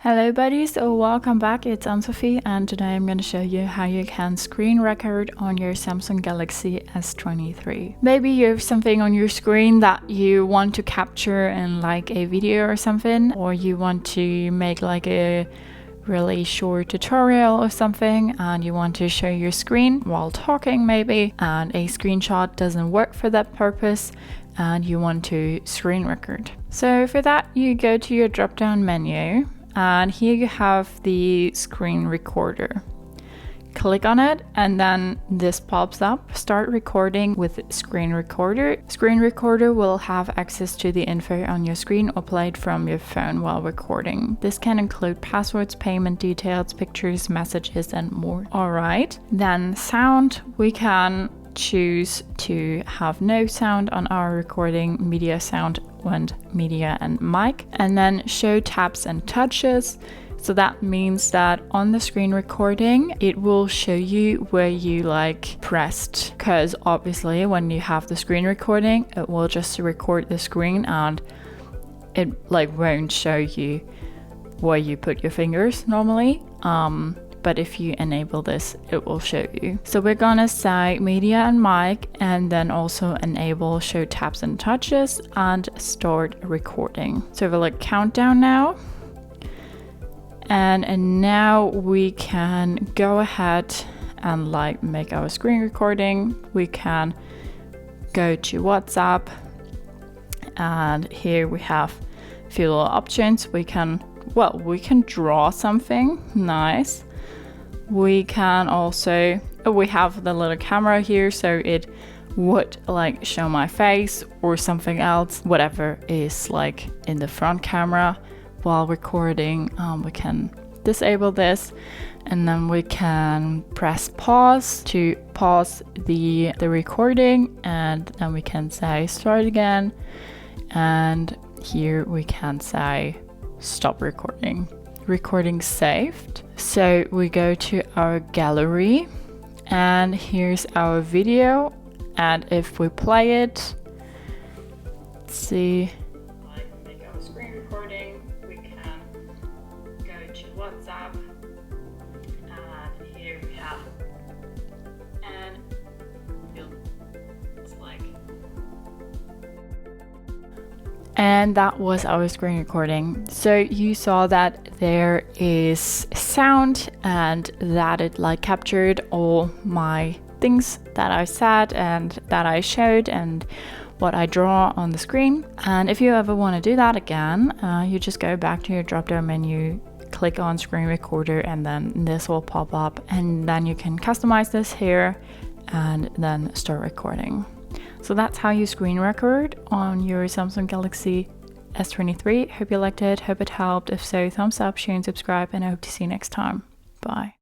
Hello buddies, so welcome back, it's Anne-Sophie, and today I'm going to show you how you can screen record on your Samsung Galaxy S23. Maybe you have something on your screen that you want to capture in like a video or something, or you want to make like a really short tutorial or something and you want to show your screen while talking maybe, and a screenshot doesn't work for that purpose and you want to screen record. So for that you go to your drop down menu and here you have the screen recorder. Click on it and then this pops up, start recording with screen recorder. Screen recorder will have access to the info on your screen or played from your phone while recording. This can include passwords, payment details, pictures, messages and more. Alright, then sound, we can choose to have no sound on our recording, media sound and media and mic, and then show taps and touches. So that means that on the screen recording it will show you where you like pressed, because obviously when you have the screen recording it will just record the screen and it like won't show you where you put your fingers normally. But if you enable this, it will show you. So we're gonna say media and mic and then also enable show taps and touches and start recording. So we'll like countdown now. And now we can go ahead and like make our screen recording. We can go to WhatsApp and here we have a few little options. We can draw something nice. We can also, we have the little camera here, so it would like show my face or something else, whatever is like in the front camera while recording. We can disable this and then we can press pause to pause the recording, and then we can say start again, and here we can say stop recording. Recording saved. So we go to our gallery and here's our video, and if we play it, let's see, like make our screen recording, we can go to WhatsApp and here we have, and it's like, and that was our screen recording. So you saw that there is sound and that it like captured all my things that I said and that I showed and what I draw on the screen. And if you ever want to do that again, you just go back to your drop down menu, click on screen recorder, and then this will pop up, and then you can customize this here and then start recording. So that's how you screen record on your Samsung Galaxy S23. Hope you liked it, hope it helped. If so, thumbs up, share and subscribe, and I hope to see you next time. Bye.